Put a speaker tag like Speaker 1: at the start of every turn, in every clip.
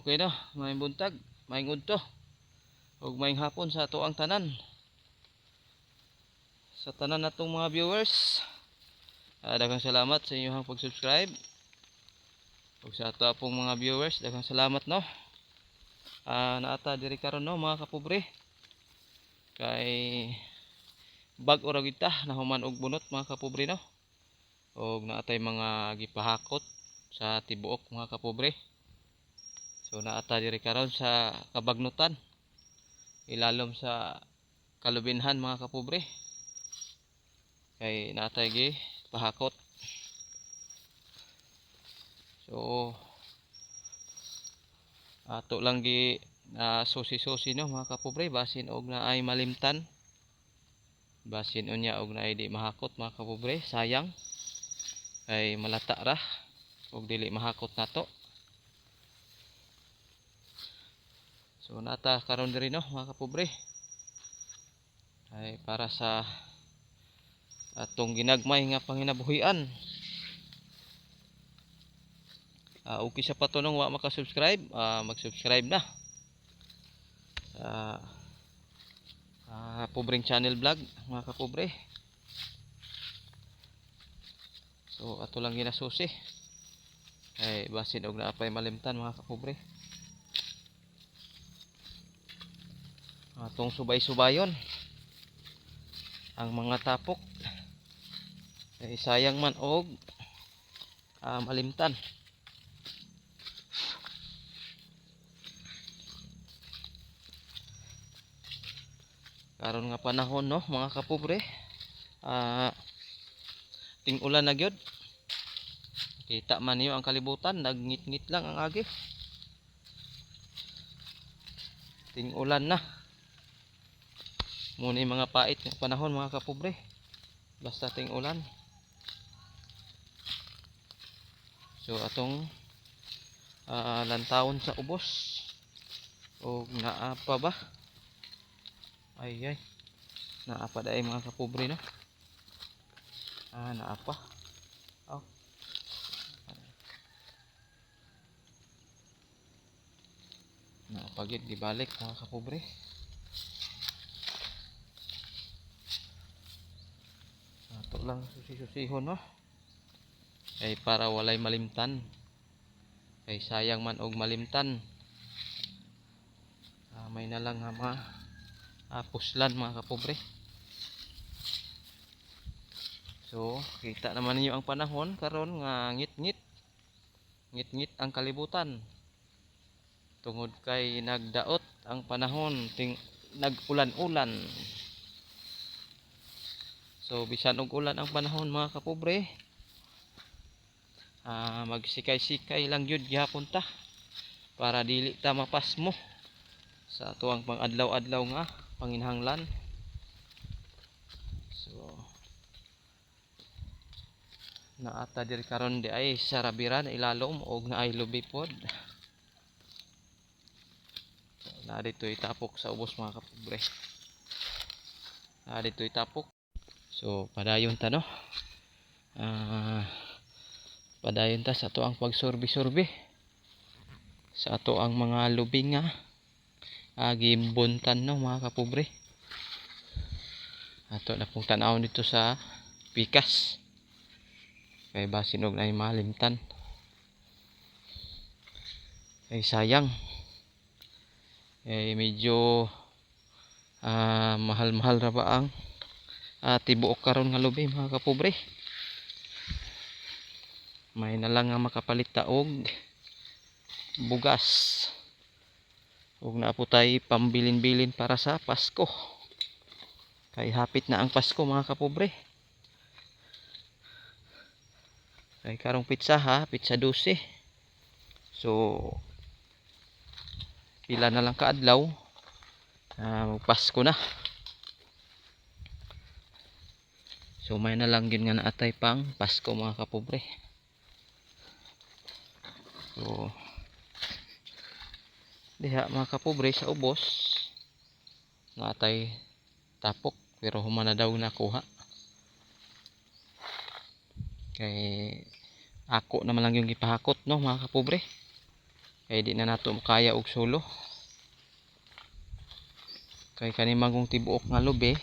Speaker 1: Okay na, may buntag, may ngudto, ug may hapon sa ato ang tanan. Sa tanan natong mga viewers, daghang salamat sa inyong pag-subscribe. Ug sa ato pong mga viewers, daghang salamat no. Naata diri karon no mga kapobre. Kay bag-o ra gid ta nahuman og bunot mga kapobre no. Ug naatay mga gipahakot sa tibuok mga kapobre. So naata diri karon sa kabagnutan, ilalom sa kalubinhan mga kapobre. Kay naatay gi pahakot. So ato lang gi susi-susi no mga kapobre, basin og naay malimtan, basin unya og naay di mahakot mga kapobre, sayang kay malata ra og dili mahakot nato. So nata karon diri no mga kapobre ay para sa atong ginagmay nga panginabuhian. Okay sa patunong wa maka-subscribe, mag-subscribe na sa Pobreng Channel Vlog mga kapobre. So ato lang ginasusi ay basin og naapay malimtan mga kapobre. Atong subay-subayon ang mga tapok ay sayang man og malimtan. Karon nga panahon no mga kapobre, ting-ulan na gyud. Kita man niyo ang kalibutan, nagngit-ngit lang ang agi. Ting-ulan na. Muna yung mga pait ng panahon mga kapobre, basta ting-ulan. So atong lantawon sa ubos o naapa ba? Ay naapa daay mga kapobre no. Naapa. Naapagid di balik mga kapobre. Ato lang susi-susihon no. Ay para walay malimtan. Kay sayang man og malimtan. May na lang nga puslan mga kapobre. So kita naman niyo ang panahon karon nga ngit-ngit. Ngit-ngit ang kalibutan. Tungod kay nagdaot ang panahon, nag-ulan-ulan. So bisan og ulan ang panahon mga kapobre, magsikay-sikay lang gyud gihapon ta para dili ta mapasmo sa tuwang pang-adlaw-adlaw nga panginhanglan. So naata diri karon di ay sarabiran ilalom og naay lubi pod. So, na dito itapok sa ubos mga kapobre. Na dito itapok. So padayon ta no. Padayon ta sa ato ang pagsurbi-surbi sa ato ang mga lubing nga gimbuntan no mga kapobre. Ato na pong tan-aw dito sa pikas kay basin og naay malimtan. Ay sayang, medyo mahal-mahal ra ba ang tibuok karon nga lubi mga kapobre. May na lang nga makapalit ta og bugas ug naaputay pambilin-bilin para sa Pasko. Kay hapit na ang Pasko mga kapobre. Kay karong pitsa pitsa 12. So pila na lang kaadlaw Pasko na. So may na lang yun nga naatay pang Pasko mga kapobre. So diha mga kapobre sa ubos naatay tapok pero humana daw nakuha. Kay ako naman lang yung ipahakot no mga kapobre. kay di na nato kaya og sulo. Kay kani magong tibuok nga lubi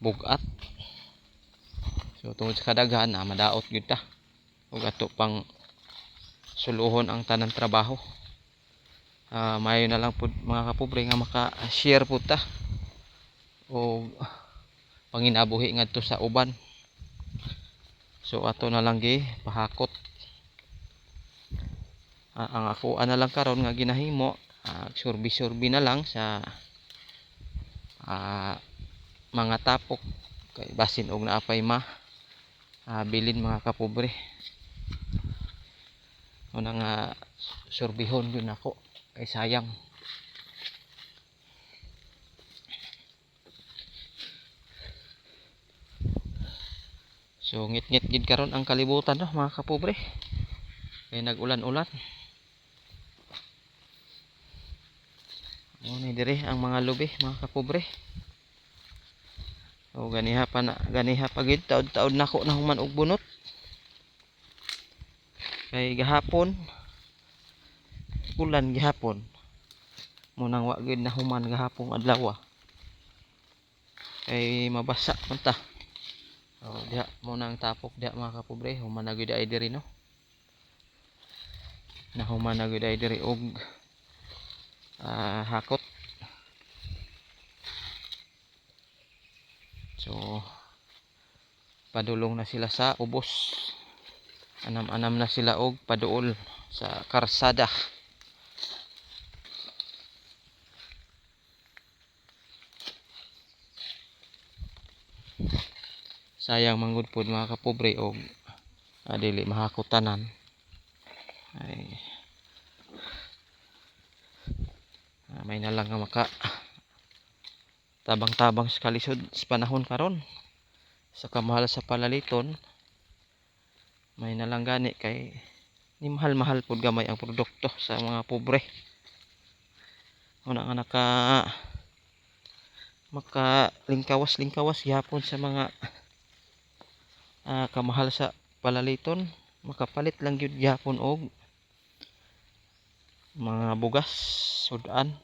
Speaker 1: bugat. So tungod sa kadaghan madaot gyud ta. Ug ato pang suluhon ang tanang trabaho. Mayo na lang pud mga kapobre nga maka-share pud ta o panginabuhi ngadto sa uban. So ato na lang gi pahakot. Ang ako na lang karon nga ginahimo surbi-surbi na lang sa mga tapok kay basin og naapay bilin mga kapobre. Una nga surbihon yun ako kay sayang. So ngit-ngit gid karon ang kalibutan no mga kapobre. Kay nag-ulan-ulan. Ni dire ang mga lubi mga kapobre. O ganiha pa gid taud-taud nako na human og bunot. Kay gahapon ulan gihapon. Munang wa gid na human gahapon adlaw. Kay mabasa man ta. O diha mo nang tapok diha mga kapobre, human na gid ay diri no. Nahuman na gid ay diri og hakot. So padulong na sila sa ubos. Anam-anam na sila og paduol sa karsada. Sayang manggod pod mga kapobre og dili mahakutanan. Ay may na lang nga maka tabang-tabang sa kalisod sa panahon karon. Sa kamahal sa palaliton may nalang gani kay ni mahal-mahal pod gamay ang produkto sa mga pobre. Una nga maka lingkawas gihapon sa mga kamahal sa palaliton, makapalit lang gyud gihapon og mga bugas, sudan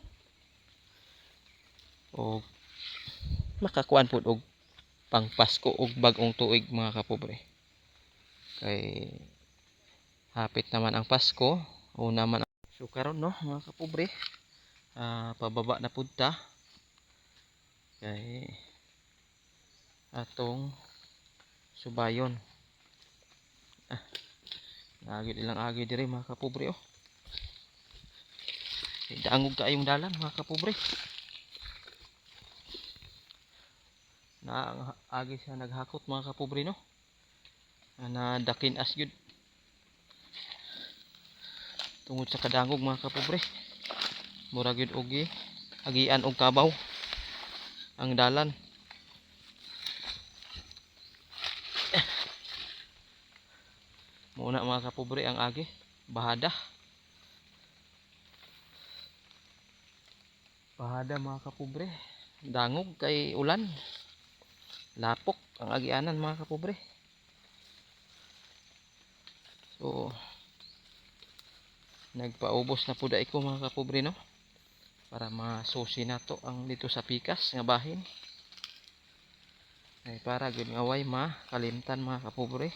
Speaker 1: og makakuan pod og pang Pasko og bag-ong tuig mga kapobre. Kay hapit naman ang Pasko, una man so karon no mga kapobre, pababa na pud ta kay atong subayon. Agid ilang agi dire mga kapobre oh. Daangog kaayong dalan mga kapobre. Na agi siya naghakot mga kapobre no. Na dakin as gyud. Tungod sa kadangog mga kapobre. Mura gyud og agian og kabaw ang dalan. Muna mga kapobre ang agi, bahada mga kapobre. Dangog kay ulan. Lapok ang agianan mga kapobre. So nagpaubos na pud ko mga kapobre no. Para masusi nato ang dito sa pikas nga bahin. Ay para gyud nga way makalimtan mga kapobre.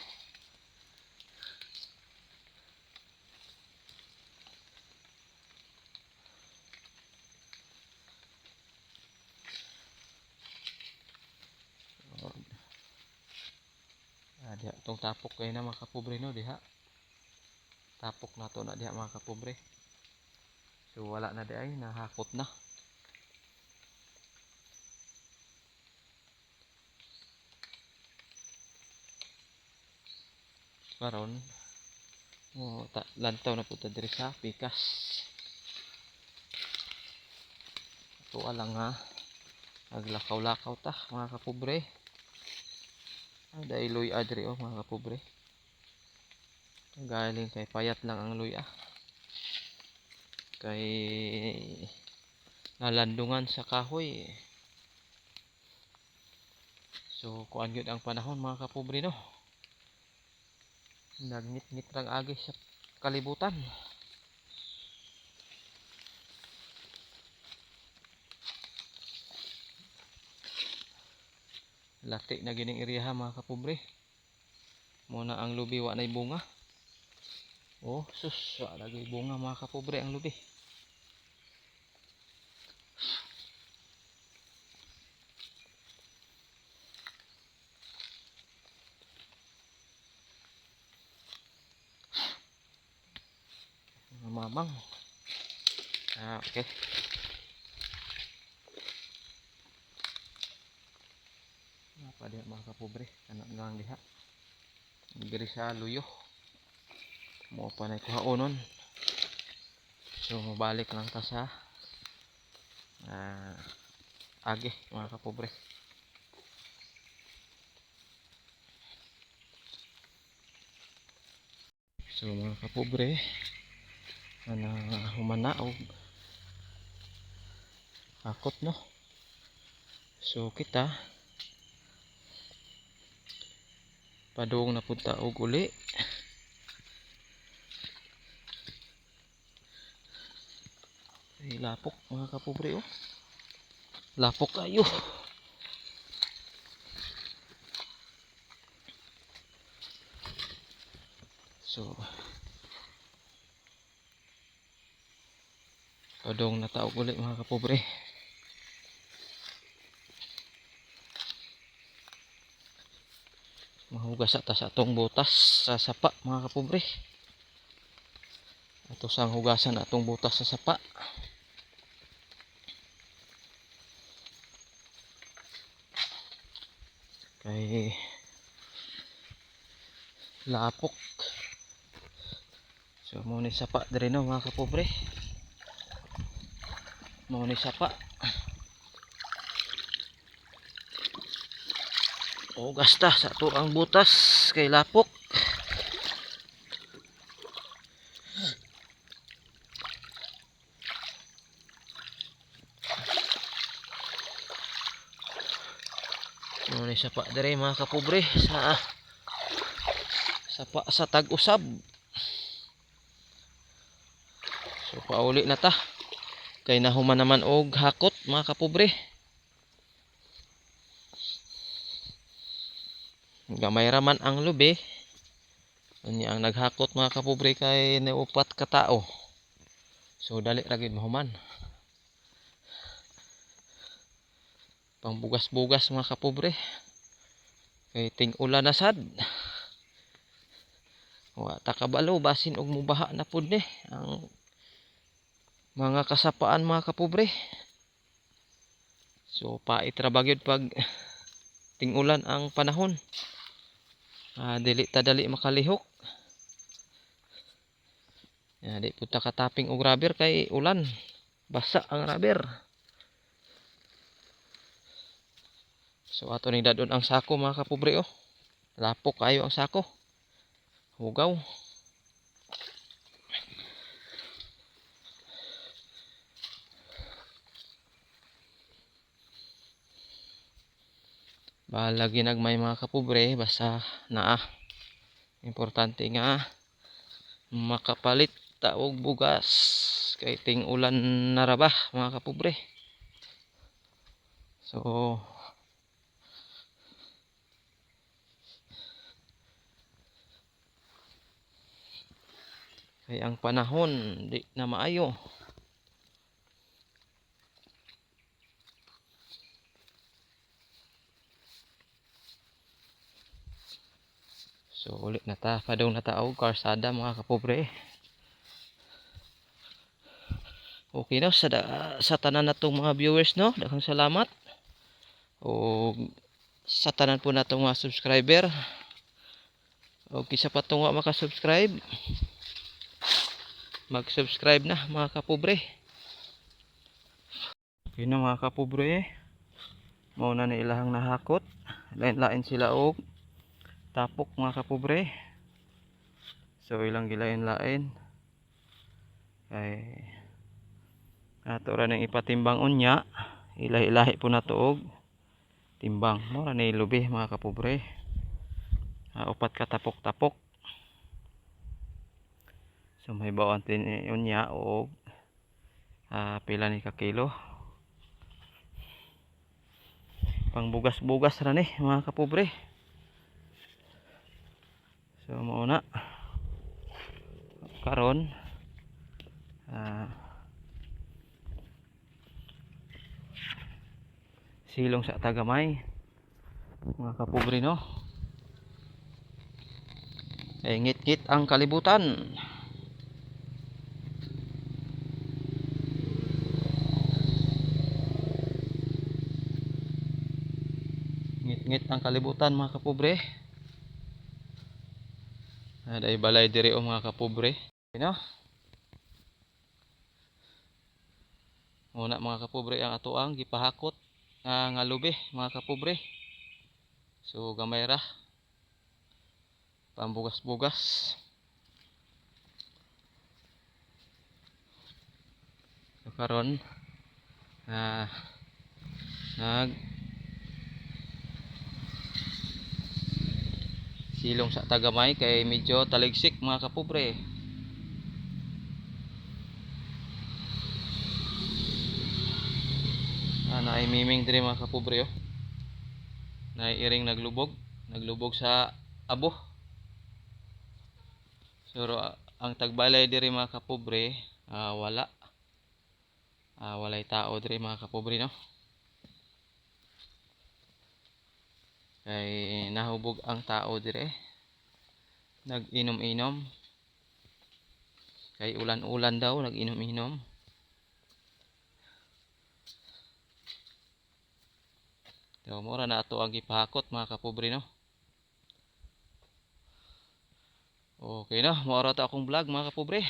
Speaker 1: Diha tong tapok kay na mga kapobre no diha. Tapok na to na diha mga kapobre. So wala na di ay nahakot na. Karon lantaw na pud ta diri sa pikas. Ito lang naglakaw-lakaw ta mga kapobre. Dahil luya diri oh mga kapobre. Galing kay payat lang ang luya. Kay nalandungan sa kahoy. So kuan gyud ang panahon mga kapobre no. Nagnit-ngit lang agi sa kalibutan. lati na gining iriha mga kapobre. Muna ang lubi wa nay bunga. Oh sus, wa lagi bunga mga kapobre ang lubi. Mamang. Okay. Apa dia mga kapobre, kana lang diha. Diri sa luyo. Mo pa nay kuhaonon. So mabalik lang ta sa age mga kapobre. So mga kapobre, humana og akot no. So kita padung na punta og uli. Ay, lapok mga kapobre oh. Lapok kayo. So padung na taog uli mga kapobre. Mahugas ta sa atong butas sa sapa mga kapobre. Ato sang hugasan atong butas sa sapa. Kay lapok. So mo ni sapa diri no mga kapobre. Mo ni sapa. Hugas ta sa ato ang butas kay lapok. Mo ni sapa diri mga kapobre sa sapa sa tag-usab. So pauli na ta. Kay nahuman naman og hakot mga kapobre. Gamay raman ang lubi. Unya ang naghakot mga kapobre kay naupat ka tao. So dali ra gid mahuman. Pangbugas-bugas mga kapobre. Kay ting-ulan na sad. Wa ta kabalo basin og mubaha na pud ni ang mga kasapaan mga kapobre. So pait ra bagyod pag ting-ulan ang panahon. Dili ta dali makalihok. Di pud ta kataping og rubber kay ulan. Basa ang rubber. So ato ning dadon ang sako mga kapobre oh. Lapok kayo ang sako. Hugaw. Bahala ginagmay mga kapobre basta naa. Importante nga makapalit ta og bugas kay ting ulan na ra ba mga kapobre. So kay ang panahon di na maayo. So ulit na ta, padung na ta og karsada mga kapobre. Okay na sa tanan natong mga viewers no, daghang salamat. O sa tanan po natong mga subscriber. O kisa pa tong wa maka-subscribe, mag-subscribe na mga kapobre. Okay na mga kapobre. Mao na ni ilahang nahakot. Lain-lain sila og tapok mga kapobre. So ilang gilain-lain kay ato ra nang ipatimbang unya. Ilahi-ilahi po nato og timbang. Mura ni lubi mga kapobre. Upat ka tapok-tapok. So may bawang tin unya og pila ni ka kilo. Pangbugas-bugas ra ni mga kapobre. So mauna karon silong sa tagamay mga kapobre no. Ngit-ngit ang kalibutan. Ngit-ngit ang kalibutan mga kapobre. Dai balay diri o mga kapobre. No? Muna mga kapobre ang atoang gipahakot nga lubi mga kapobre. So gamay ra. Pambugas-bugas. So karon nag silong sa tagamay kay medyo taligsik mga kapobre. Naimiming dire mga kapobre oh. Naiiring naglubog sa abo. Pero ang tagbalay dire mga kapobre walay tao dire mga kapobre no. Kay nahubog ang tao dire. Nag-inom-inom. Kay ulan-ulan daw nag-inom-inom. So mura na ato ang gipahakot mga kapobre no. Okay na, mura ta akong vlog mga kapobre.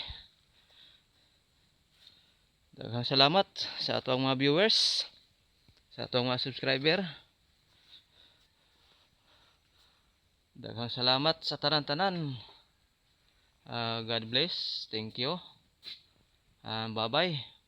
Speaker 1: Daghang salamat sa ato mga viewers, sa ato mga subscriber. Daghang salamat sa tanan-tanan. God bless. Thank you. Bye-bye.